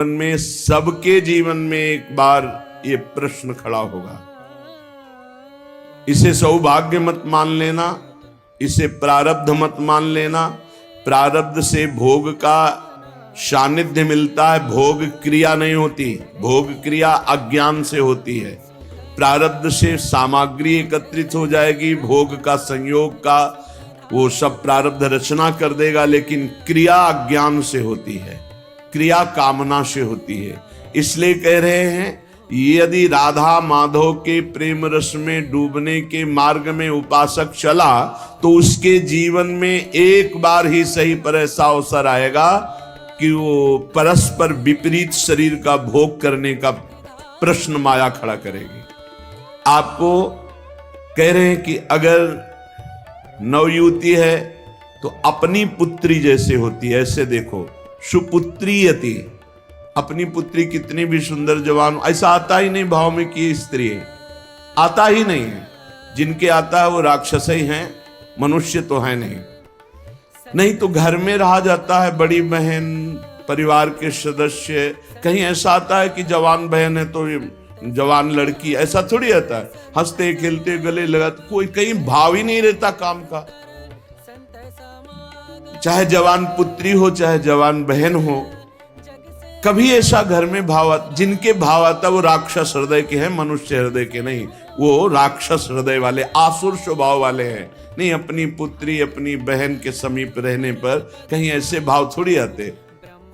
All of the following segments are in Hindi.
में, सबके जीवन में एक बार ये प्रश्न खड़ा होगा। इसे सौभाग्य मत मान लेना, इसे प्रारब्ध मत मान लेना। प्रारब्ध से भोग का सानिध्य मिलता है, भोग क्रिया नहीं होती। भोग क्रिया अज्ञान से होती है। प्रारब्ध से सामग्री एकत्रित हो जाएगी, भोग का संयोग का वो सब प्रारब्ध रचना कर देगा, लेकिन क्रिया अज्ञान से होती है, क्रिया कामना से होती है। इसलिए कह रहे हैं यदि राधा माधव के प्रेम रस में डूबने के मार्ग में उपासक चला तो उसके जीवन में एक बार ही सही पर ऐसा अवसर आएगा कि वो परस्पर विपरीत शरीर का भोग करने का प्रश्न माया खड़ा करेगी। आपको कह रहे हैं कि अगर नवयुवती है तो अपनी पुत्री जैसे होती है, ऐसे देखो सुपुत्रीयति, अपनी पुत्री कितनी भी सुंदर जवान, ऐसा आता ही नहीं भाव में कि स्त्री है, आता ही नहीं है। जिनके आता है वो राक्षस ही हैं, मनुष्य तो है नहीं। नहीं तो घर में रहा जाता है, बड़ी बहन, परिवार के सदस्य। कहीं ऐसा आता है कि जवान बहन है तो जवान लड़की, ऐसा थोड़ी आता है। हंसते खेलते गले लगाते, कोई कहीं भाव ही नहीं रहता काम का। चाहे जवान पुत्री हो चाहे जवान बहन हो, कभी ऐसा घर में भाव आता। जिनके भाव आता वो राक्षस हृदय के हैं, मनुष्य हृदय के नहीं। वो राक्षस हृदय वाले, आसुर स्वभाव वाले हैं। नहीं, अपनी पुत्री अपनी बहन के समीप रहने पर कहीं ऐसे भाव थोड़ी आते।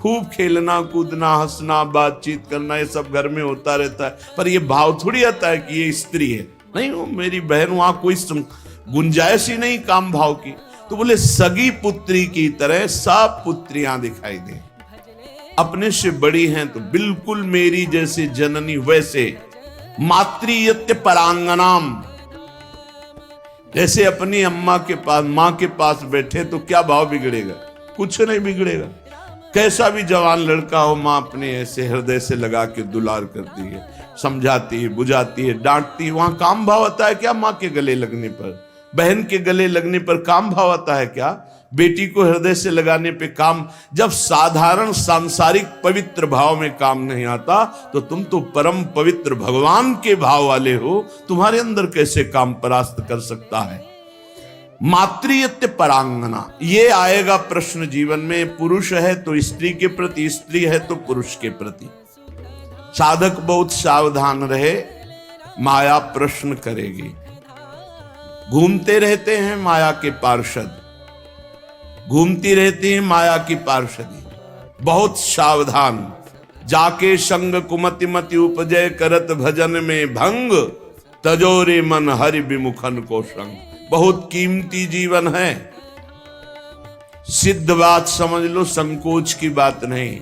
खूब खेलना कूदना हंसना बातचीत करना ये सब घर में होता रहता है, पर ये भाव थोड़ी आता है कि ये स्त्री है। नहीं, वो मेरी बहन, वहां कोई गुंजाइश ही नहीं काम भाव की। तो बोले सगी पुत्री की तरह सब पुत्रियां दिखाई दे, अपने से बड़ी हैं तो बिल्कुल मेरी जैसे जननी वैसे। मातृयत्य परांगनाम, जैसे अपनी अम्मा के पास, मां के पास बैठे तो क्या भाव बिगड़ेगा? कुछ नहीं बिगड़ेगा। कैसा भी जवान लड़का हो, मां अपने ऐसे हृदय से लगा के दुलार करती है, समझाती है, बुझाती है, डांटती है। वहां काम भाव आता है क्या? मां के गले लगने पर, बहन के गले लगने पर काम भाव आता है क्या? बेटी को हृदय से लगाने पे काम। जब साधारण सांसारिक पवित्र भाव में काम नहीं आता तो तुम तो परम पवित्र भगवान के भाव वाले हो, तुम्हारे अंदर कैसे काम परास्त कर सकता है? मातृयत्य परांगना, ये आएगा प्रश्न जीवन में। पुरुष है तो स्त्री के प्रति, स्त्री है तो पुरुष के प्रति। साधक बहुत सावधान रहे, माया प्रश्न करेगी। घूमते रहते हैं माया के पार्षद, घूमती रहती है माया की पार्षदी। बहुत सावधान, जाके संग कुमति मति उपजय करत भजन में भंग, तजोरे मन हरि विमुखन को संग। बहुत कीमती जीवन है, सिद्ध बात समझ लो, संकोच की बात नहीं।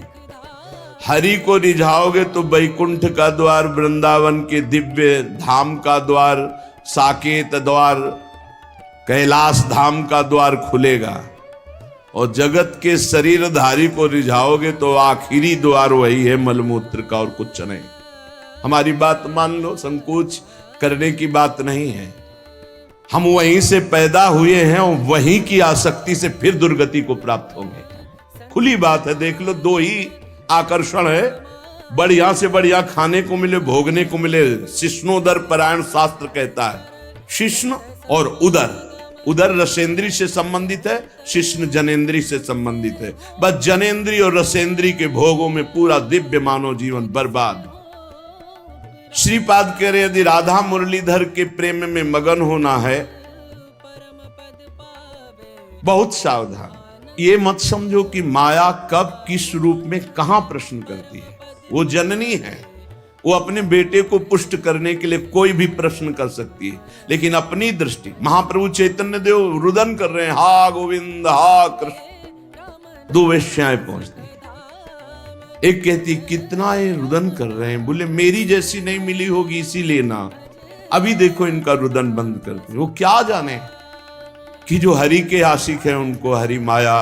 हरि को रिझाओगे तो वैकुंठ का द्वार, वृंदावन के दिव्य धाम का द्वार, साकेत द्वार, कैलाश धाम का द्वार खुलेगा। और जगत के शरीरधारी को रिझाओगे तो आखिरी द्वार वही है, मलमूत्र का, और कुछ नहीं। हमारी बात मान लो, संकोच करने की बात नहीं है। हम वहीं से पैदा हुए हैं और वहीं की आसक्ति से फिर दुर्गति को प्राप्त होंगे। खुली बात है, देख लो, दो ही आकर्षण है। बढ़िया से बढ़िया खाने को मिले, भोगने को मिले। शिष्णोदर परायण शास्त्र कहता है, शिष्ण और उदर। उदर रसेंद्री से संबंधित है, शिष्ण जनेन्द्री से संबंधित है। बस जनेन्द्री और रसेंद्री के भोगों में पूरा दिव्य मानव जीवन बर्बाद। श्रीपाद कह रहे यदि राधा मुरलीधर के प्रेम में मगन होना है, बहुत सावधान। ये मत समझो कि माया कब किस रूप में कहां प्रश्न करती है। वो जननी है, वो अपने बेटे को पुष्ट करने के लिए कोई भी प्रश्न कर सकती है, लेकिन अपनी दृष्टि। महाप्रभु चैतन्य देव रुदन कर रहे हैं, हा गोविंद हा कृष्ण। दो वेश्याएं पहुंचती, एक कहती कितना ये रुदन कर रहे हैं, बोले मेरी जैसी नहीं मिली होगी इसीलिए ना। अभी देखो इनका रुदन बंद करती। वो क्या जाने कि जो हरि के आशिक हैं उनको हरि माया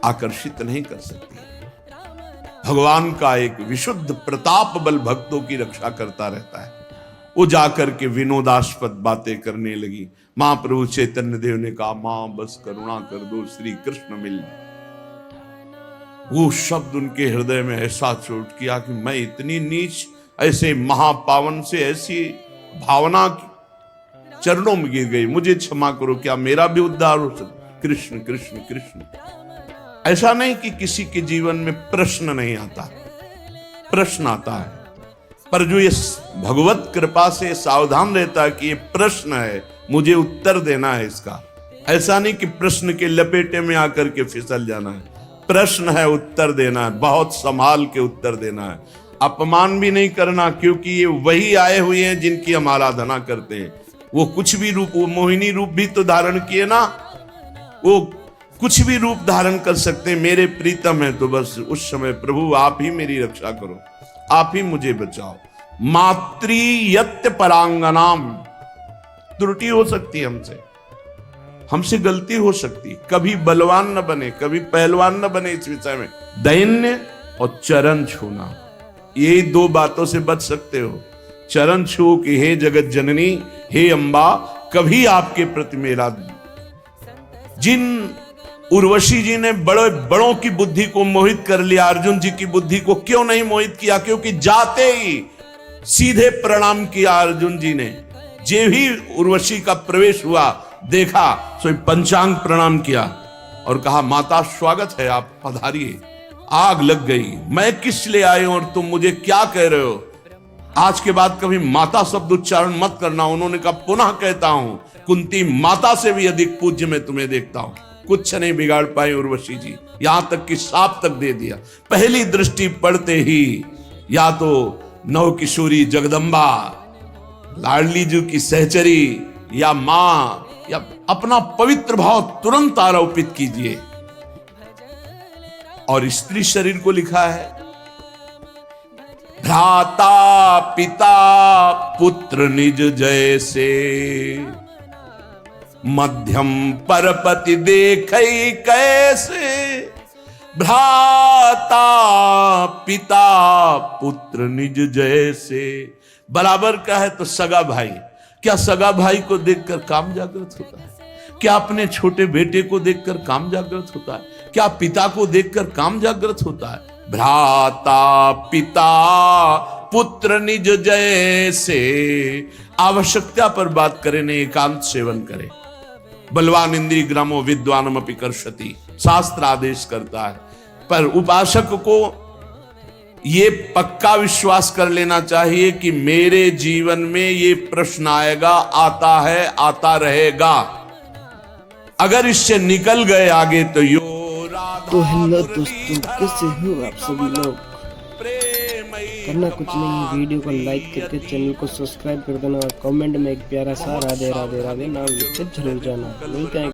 आकर्षित नहीं कर सकती। भगवान का एक विशुद्ध प्रताप बल भक्तों की रक्षा करता रहता है। वो जाकर के विनोदास्पद बातें करने लगी। महाप्रभु चैतन्य देव ने कहा, मां बस करुणा कर दो, श्री कृष्ण मिल। वो शब्द उनके हृदय में ऐसा चोट किया कि मैं इतनी नीच, ऐसे महापावन से ऐसी भावना चरणों में गिर गई, मुझे क्षमा करो, क्या मेरा भी उद्धार हो सकता? कृष्ण कृष्ण कृष्ण। ऐसा नहीं कि किसी के जीवन में प्रश्न नहीं आता, प्रश्न आता है, पर जो ये भगवत कृपा से सावधान रहता है कि ये प्रश्न है, मुझे उत्तर देना है इसका। ऐसा नहीं कि प्रश्न के लपेटे में आकर के फिसल जाना है, प्रश्न है, उत्तर देना है, बहुत संभाल के उत्तर देना है। अपमान भी नहीं करना, क्योंकि ये वही आए हुए हैं जिनकी हम आराधना करते हैं। वो कुछ भी रूप, वो मोहिनी रूप भी तो धारण किए ना, वो कुछ भी रूप धारण कर सकते हैं। मेरे प्रीतम है तो बस उस समय प्रभु आप ही मेरी रक्षा करो, आप ही मुझे बचाओ। मातृयत्य परांगनाम, त्रुटि हो सकती है हमसे गलती हो सकती, कभी बलवान न बने, कभी पहलवान न बने इस विषय में। दैन्य और चरण छूना, यही दो बातों से बच सकते हो। चरण छू कि हे जगत जननी, हे अंबा, कभी आपके प्रति मेरा। जिन उर्वशी जी ने बड़ों की बुद्धि को मोहित कर लिया, अर्जुन जी की बुद्धि को क्यों नहीं मोहित किया? क्योंकि जाते ही सीधे प्रणाम किया अर्जुन जी ने। जे ही उर्वशी का प्रवेश हुआ, देखा सो पंचांग प्रणाम किया और कहा माता स्वागत है, आप पधारिए। आग लग गई, मैं किस लिए आए और तुम मुझे क्या कह रहे हो? आज के बाद कभी माता शब्द उच्चारण मत करना। उन्होंने कहा पुनः कहता हूं, कुंती माता से भी अधिक पूज्य मैं तुम्हें देखता हूं। कुछ नहीं बिगाड़ पाई उर्वशी जी, यहां तक कि साप तक दे दिया। पहली दृष्टि पड़ते ही या तो नव किशोरी जगदम्बा, लाडली जी की सहचरी, या मां, या अपना पवित्र भाव तुरंत आरोपित कीजिए। और स्त्री शरीर को लिखा है, भ्राता पिता पुत्र निज जैसे, मध्यम परपति देखै कैसे। भ्राता पिता पुत्र निज जैसे, बराबर का है तो सगा भाई। क्या सगा भाई को देखकर काम जागृत होता है? क्या अपने छोटे बेटे को देखकर काम जागृत होता है? क्या पिता को देखकर काम जागृत होता है? भ्राता पिता पुत्र निज जैसे। आवश्यकता पर बात करें, नहीं एकांत सेवन करें। बलवान इंद्रिय ग्रामो विद्वानम अपि कर्षति, शास्त्र आदेश करता है। पर उपासक को ये पक्का विश्वास कर लेना चाहिए कि मेरे जीवन में ये प्रश्न आएगा, आता है, आता रहेगा। अगर इससे निकल गए आगे तो यो राधा। तो हेलो दोस्तों, कैसे हो आप सभी लोग? करना कुछ नहीं, वीडियो को लाइक करके चैनल को सब्सक्राइब कर देना और कमेंट में एक प्यारा सा राधे राधे राधे नाम लिख के जरूर जाना। मिलते हैं।